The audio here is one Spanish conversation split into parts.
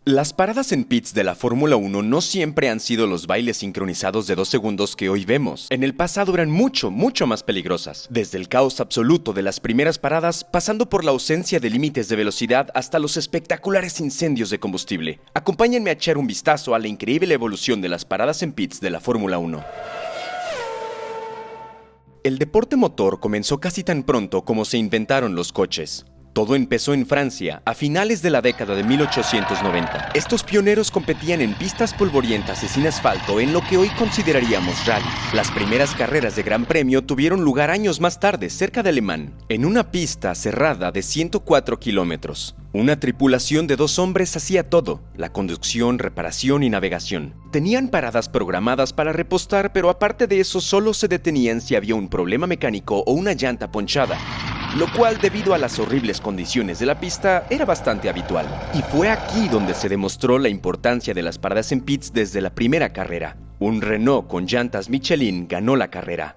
Las paradas en pits de la Fórmula 1 no siempre han sido los bailes sincronizados de 2 segundos que hoy vemos. En el pasado eran mucho más peligrosas. Desde el caos absoluto de las primeras paradas, pasando por la ausencia de límites de velocidad hasta los espectaculares incendios de combustible. Acompáñenme a echar un vistazo a la increíble evolución de las paradas en pits de la Fórmula 1. El deporte motor comenzó casi tan pronto como se inventaron los coches. Todo empezó en Francia, a finales de la década de 1890. Estos pioneros competían en pistas polvorientas y sin asfalto en lo que hoy consideraríamos rally. Las primeras carreras de Gran Premio tuvieron lugar años más tarde, cerca de Le Mans, en una pista cerrada de 104 kilómetros. Una tripulación de 2 hombres hacía todo: la conducción, reparación y navegación. Tenían paradas programadas para repostar, pero aparte de eso solo se detenían si había un problema mecánico o una llanta ponchada, lo cual, debido a las horribles condiciones de la pista, era bastante habitual. Y fue aquí donde se demostró la importancia de las paradas en pits desde la primera carrera. Un Renault con llantas Michelin ganó la carrera.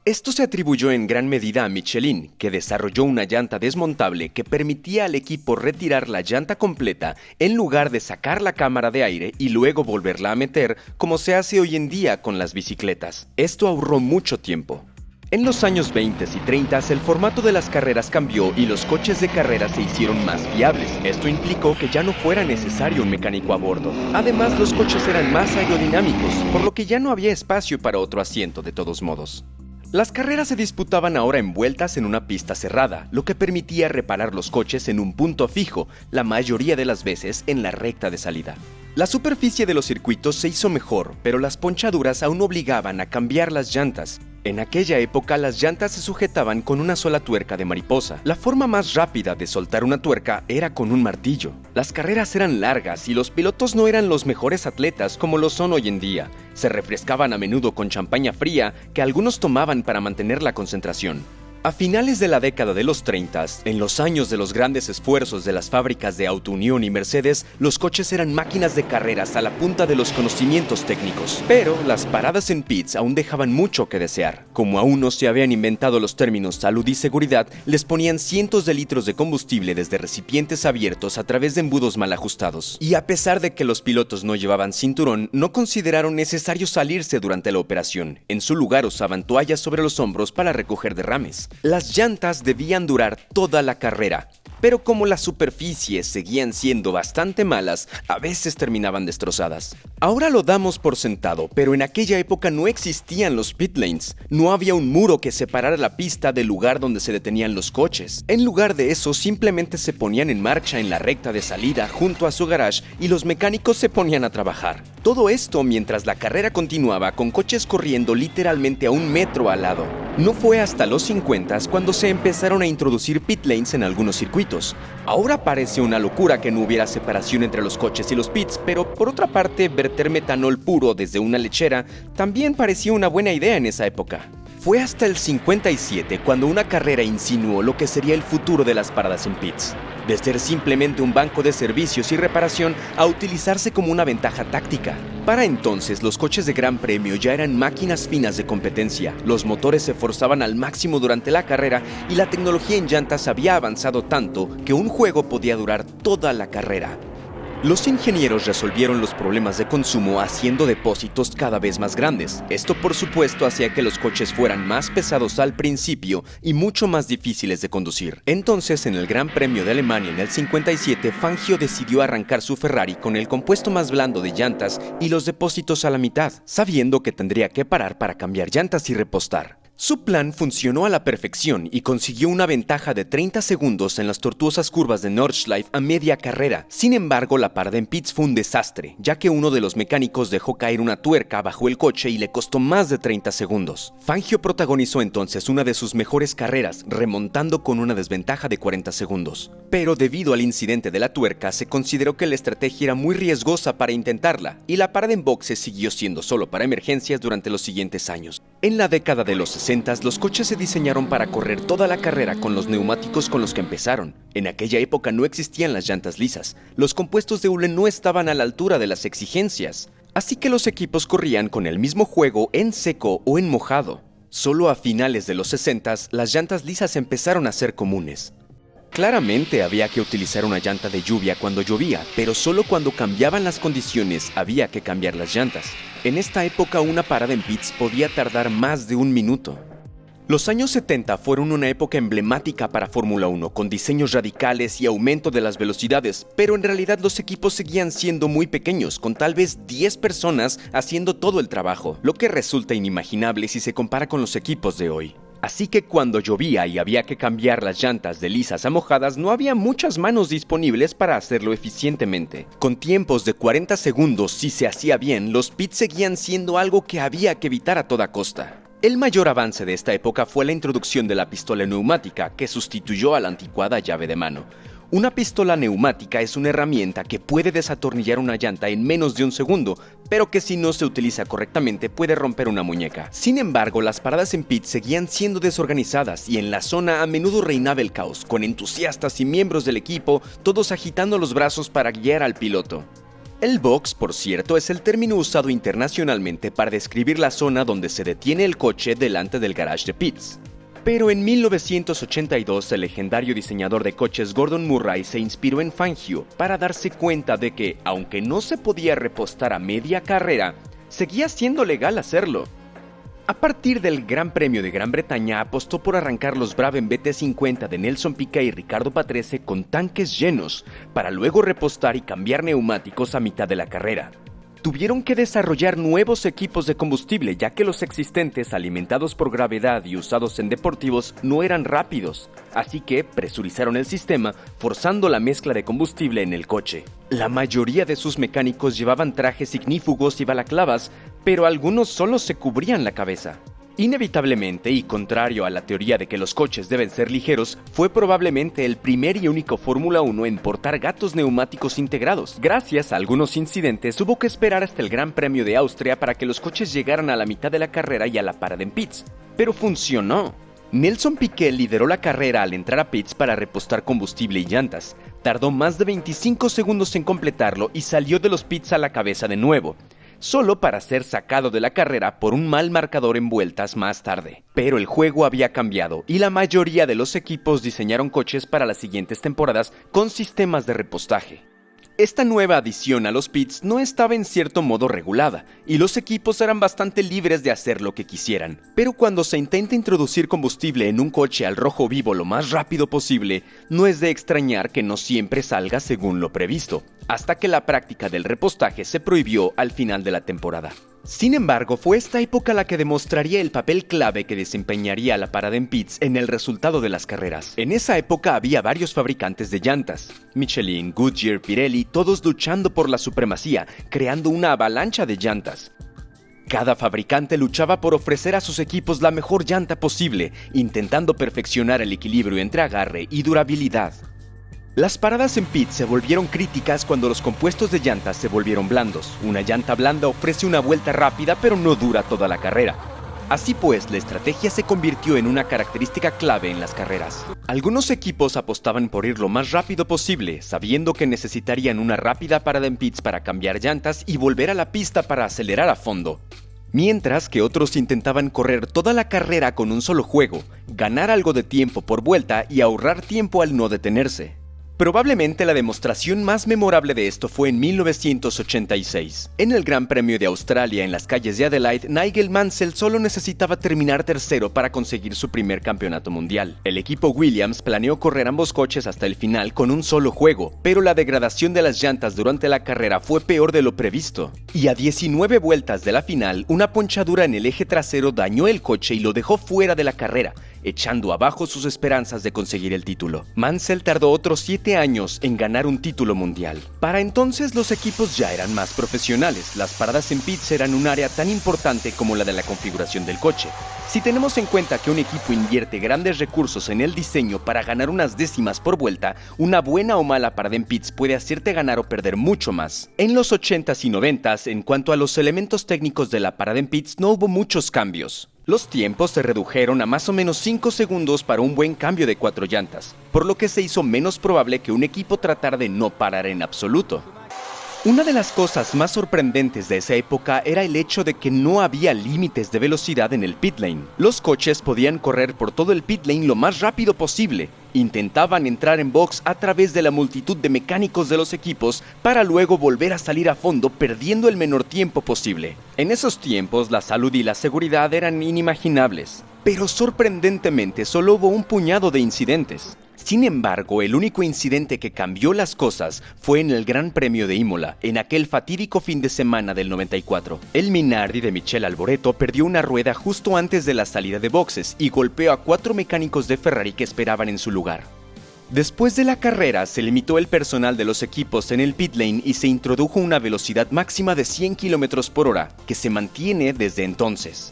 Esto se atribuyó en gran medida a Michelin, que desarrolló una llanta desmontable que permitía al equipo retirar la llanta completa en lugar de sacar la cámara de aire y luego volverla a meter, como se hace hoy en día con las bicicletas. Esto ahorró mucho tiempo. En los años 20 y 30 el formato de las carreras cambió y los coches de carrera se hicieron más fiables. Esto implicó que ya no fuera necesario un mecánico a bordo. Además, los coches eran más aerodinámicos, por lo que ya no había espacio para otro asiento de todos modos. Las carreras se disputaban ahora en vueltas en una pista cerrada, lo que permitía reparar los coches en un punto fijo, la mayoría de las veces en la recta de salida. La superficie de los circuitos se hizo mejor, pero las ponchaduras aún obligaban a cambiar las llantas. En aquella época las llantas se sujetaban con una sola tuerca de mariposa. La forma más rápida de soltar una tuerca era con un martillo. Las carreras eran largas y los pilotos no eran los mejores atletas como lo son hoy en día. Se refrescaban a menudo con champaña fría que algunos tomaban para mantener la concentración. A finales de la década de los 30, en los años de los grandes esfuerzos de las fábricas de Auto Unión y Mercedes, los coches eran máquinas de carreras a la punta de los conocimientos técnicos. Pero las paradas en pits aún dejaban mucho que desear. Como aún no se habían inventado los términos salud y seguridad, les ponían cientos de litros de combustible desde recipientes abiertos a través de embudos mal ajustados. Y a pesar de que los pilotos no llevaban cinturón, no consideraron necesario salirse durante la operación. En su lugar usaban toallas sobre los hombros para recoger derrames. Las llantas debían durar toda la carrera, pero como las superficies seguían siendo bastante malas, a veces terminaban destrozadas. Ahora lo damos por sentado, pero en aquella época no existían los pit lanes. No había un muro que separara la pista del lugar donde se detenían los coches. En lugar de eso, simplemente se ponían en marcha en la recta de salida junto a su garage y los mecánicos se ponían a trabajar. Todo esto mientras la carrera continuaba con coches corriendo literalmente a 1 metro al lado. No fue hasta los 50 cuando se empezaron a introducir pit lanes en algunos circuitos. Ahora parece una locura que no hubiera separación entre los coches y los pits, pero por otra parte, verter metanol puro desde una lechera también parecía una buena idea en esa época. Fue hasta el 57 cuando una carrera insinuó lo que sería el futuro de las paradas en pits. De ser simplemente un banco de servicios y reparación a utilizarse como una ventaja táctica. Para entonces, los coches de Gran Premio ya eran máquinas finas de competencia, los motores se forzaban al máximo durante la carrera y la tecnología en llantas había avanzado tanto que un juego podía durar toda la carrera. Los ingenieros resolvieron los problemas de consumo haciendo depósitos cada vez más grandes. Esto, por supuesto, hacía que los coches fueran más pesados al principio y mucho más difíciles de conducir. Entonces, en el Gran Premio de Alemania en el 57, Fangio decidió arrancar su Ferrari con el compuesto más blando de llantas y los depósitos a la mitad, sabiendo que tendría que parar para cambiar llantas y repostar. Su plan funcionó a la perfección y consiguió una ventaja de 30 segundos en las tortuosas curvas de Nordschleife a media carrera. Sin embargo, la parada en pits fue un desastre, ya que uno de los mecánicos dejó caer una tuerca bajo el coche y le costó más de 30 segundos. Fangio protagonizó entonces una de sus mejores carreras, remontando con una desventaja de 40 segundos. Pero debido al incidente de la tuerca, se consideró que la estrategia era muy riesgosa para intentarla, y la parada en boxes siguió siendo solo para emergencias durante los siguientes años. En la década de los 60, los coches se diseñaron para correr toda la carrera con los neumáticos con los que empezaron. En aquella época no existían las llantas lisas. Los compuestos de hule no estaban a la altura de las exigencias. Así que los equipos corrían con el mismo juego en seco o en mojado. Solo a finales de los 60, las llantas lisas empezaron a ser comunes. Claramente había que utilizar una llanta de lluvia cuando llovía, pero solo cuando cambiaban las condiciones había que cambiar las llantas. En esta época una parada en pits podía tardar más de un minuto. Los años 70 fueron una época emblemática para Fórmula 1, con diseños radicales y aumento de las velocidades, pero en realidad los equipos seguían siendo muy pequeños, con tal vez 10 personas haciendo todo el trabajo, lo que resulta inimaginable si se compara con los equipos de hoy. Así que cuando llovía y había que cambiar las llantas de lisas a mojadas, no había muchas manos disponibles para hacerlo eficientemente. Con tiempos de 40 segundos, si se hacía bien, los pits seguían siendo algo que había que evitar a toda costa. El mayor avance de esta época fue la introducción de la pistola neumática, que sustituyó a la anticuada llave de mano. Una pistola neumática es una herramienta que puede desatornillar una llanta en menos de un segundo, pero que si no se utiliza correctamente puede romper una muñeca. Sin embargo, las paradas en pit seguían siendo desorganizadas y en la zona a menudo reinaba el caos, con entusiastas y miembros del equipo todos agitando los brazos para guiar al piloto. El box, por cierto, es el término usado internacionalmente para describir la zona donde se detiene el coche delante del garage de pits. Pero en 1982, el legendario diseñador de coches Gordon Murray se inspiró en Fangio para darse cuenta de que, aunque no se podía repostar a media carrera, seguía siendo legal hacerlo. A partir del Gran Premio de Gran Bretaña apostó por arrancar los Brabham BT50 de Nelson Piquet y Ricardo Patrese con tanques llenos, para luego repostar y cambiar neumáticos a mitad de la carrera. Tuvieron que desarrollar nuevos equipos de combustible, ya que los existentes, alimentados por gravedad y usados en deportivos, no eran rápidos, así que presurizaron el sistema, forzando la mezcla de combustible en el coche. La mayoría de sus mecánicos llevaban trajes ignífugos y balaclavas, pero algunos solo se cubrían la cabeza. Inevitablemente, y contrario a la teoría de que los coches deben ser ligeros, fue probablemente el primer y único Fórmula 1 en portar gatos neumáticos integrados. Gracias a algunos incidentes, hubo que esperar hasta el Gran Premio de Austria para que los coches llegaran a la mitad de la carrera y a la parada en pits. Pero funcionó. Nelson Piquet lideró la carrera al entrar a pits para repostar combustible y llantas. Tardó más de 25 segundos en completarlo y salió de los pits a la cabeza de nuevo, solo para ser sacado de la carrera por un mal marcador en vueltas más tarde. Pero el juego había cambiado y la mayoría de los equipos diseñaron coches para las siguientes temporadas con sistemas de repostaje. Esta nueva adición a los pits no estaba en cierto modo regulada, y los equipos eran bastante libres de hacer lo que quisieran. Pero cuando se intenta introducir combustible en un coche al rojo vivo lo más rápido posible, no es de extrañar que no siempre salga según lo previsto, hasta que la práctica del repostaje se prohibió al final de la temporada. Sin embargo, fue esta época la que demostraría el papel clave que desempeñaría la parada en pits en el resultado de las carreras. En esa época había varios fabricantes de llantas: Michelin, Goodyear, Pirelli, todos luchando por la supremacía, creando una avalancha de llantas. Cada fabricante luchaba por ofrecer a sus equipos la mejor llanta posible, intentando perfeccionar el equilibrio entre agarre y durabilidad. Las paradas en pits se volvieron críticas cuando los compuestos de llantas se volvieron blandos. Una llanta blanda ofrece una vuelta rápida pero no dura toda la carrera. Así pues, la estrategia se convirtió en una característica clave en las carreras. Algunos equipos apostaban por ir lo más rápido posible, sabiendo que necesitarían una rápida parada en pits para cambiar llantas y volver a la pista para acelerar a fondo. Mientras que otros intentaban correr toda la carrera con un solo juego, ganar algo de tiempo por vuelta y ahorrar tiempo al no detenerse. Probablemente la demostración más memorable de esto fue en 1986. En el Gran Premio de Australia en las calles de Adelaide, Nigel Mansell solo necesitaba terminar tercero para conseguir su primer campeonato mundial. El equipo Williams planeó correr ambos coches hasta el final con un solo juego, pero la degradación de las llantas durante la carrera fue peor de lo previsto. Y a 19 vueltas de la final, una ponchadura en el eje trasero dañó el coche y lo dejó fuera de la carrera, echando abajo sus esperanzas de conseguir el título. Mansell tardó otros 7 años en ganar un título mundial. Para entonces los equipos ya eran más profesionales. Las paradas en pits eran un área tan importante como la de la configuración del coche. Si tenemos en cuenta que un equipo invierte grandes recursos en el diseño para ganar unas décimas por vuelta, una buena o mala parada en pits puede hacerte ganar o perder mucho más. En los 80s y 90s, en cuanto a los elementos técnicos de la parada en pits, no hubo muchos cambios. Los tiempos se redujeron a más o menos 5 segundos para un buen cambio de 4 llantas, por lo que se hizo menos probable que un equipo tratara de no parar en absoluto. Una de las cosas más sorprendentes de esa época era el hecho de que no había límites de velocidad en el pit lane. Los coches podían correr por todo el pit lane lo más rápido posible, Intentaban entrar en box a través de la multitud de mecánicos de los equipos para luego volver a salir a fondo perdiendo el menor tiempo posible. En esos tiempos la salud y la seguridad eran inimaginables, pero sorprendentemente solo hubo un puñado de incidentes. Sin embargo, el único incidente que cambió las cosas fue en el Gran Premio de Imola, en aquel fatídico fin de semana del 94. El Minardi de Michele Alboreto perdió una rueda justo antes de la salida de boxes y golpeó a 4 mecánicos de Ferrari que esperaban en su lugar. Después de la carrera, se limitó el personal de los equipos en el pit lane y se introdujo una velocidad máxima de 100 km por hora, que se mantiene desde entonces.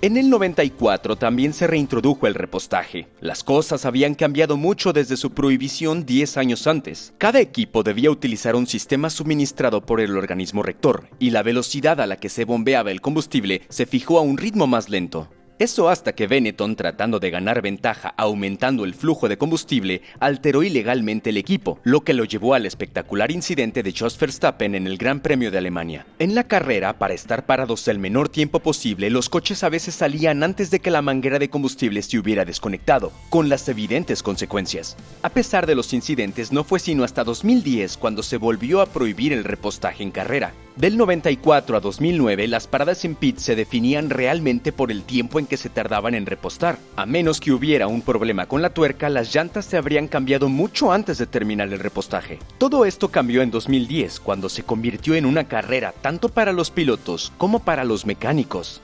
En el 94 también se reintrodujo el repostaje. Las cosas habían cambiado mucho desde su prohibición 10 años antes. Cada equipo debía utilizar un sistema suministrado por el organismo rector, y la velocidad a la que se bombeaba el combustible se fijó a un ritmo más lento. Eso hasta que Benetton, tratando de ganar ventaja aumentando el flujo de combustible, alteró ilegalmente el equipo, lo que lo llevó al espectacular incidente de Jos Verstappen en el Gran Premio de Alemania. En la carrera, para estar parados el menor tiempo posible, los coches a veces salían antes de que la manguera de combustible se hubiera desconectado, con las evidentes consecuencias. A pesar de los incidentes, no fue sino hasta 2010 cuando se volvió a prohibir el repostaje en carrera. Del 94 a 2009, las paradas en pit se definían realmente por el tiempo en que se tardaban en repostar. A menos que hubiera un problema con la tuerca, las llantas se habrían cambiado mucho antes de terminar el repostaje. Todo esto cambió en 2010, cuando se convirtió en una carrera tanto para los pilotos como para los mecánicos.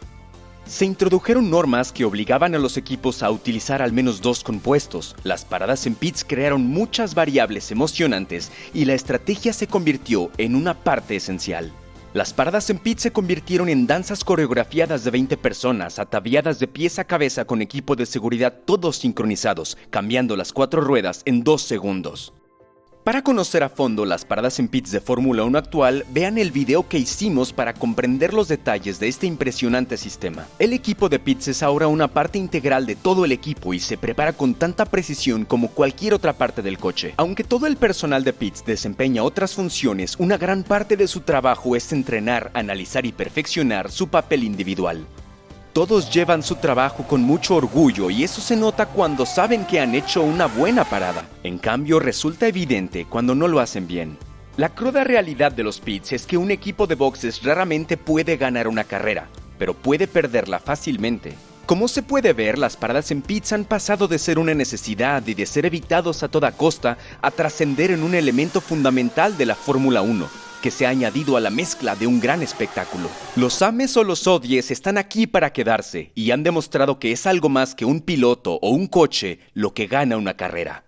Se introdujeron normas que obligaban a los equipos a utilizar al menos 2 compuestos. Las paradas en pits crearon muchas variables emocionantes y la estrategia se convirtió en una parte esencial. Las paradas en pit se convirtieron en danzas coreografiadas de 20 personas, ataviadas de pies a cabeza con equipo de seguridad todos sincronizados, cambiando las 4 ruedas en 2 segundos. Para conocer a fondo las paradas en pits de Fórmula 1 actual, vean el video que hicimos para comprender los detalles de este impresionante sistema. El equipo de pits es ahora una parte integral de todo el equipo y se prepara con tanta precisión como cualquier otra parte del coche. Aunque todo el personal de pits desempeña otras funciones, una gran parte de su trabajo es entrenar, analizar y perfeccionar su papel individual. Todos llevan su trabajo con mucho orgullo y eso se nota cuando saben que han hecho una buena parada. En cambio, resulta evidente cuando no lo hacen bien. La cruda realidad de los pits es que un equipo de boxes raramente puede ganar una carrera, pero puede perderla fácilmente. Como se puede ver, las paradas en pits han pasado de ser una necesidad y de ser evitados a toda costa a trascender en un elemento fundamental de la Fórmula 1. Que se ha añadido a la mezcla de un gran espectáculo. Los ames o los odies están aquí para quedarse y han demostrado que es algo más que un piloto o un coche lo que gana una carrera.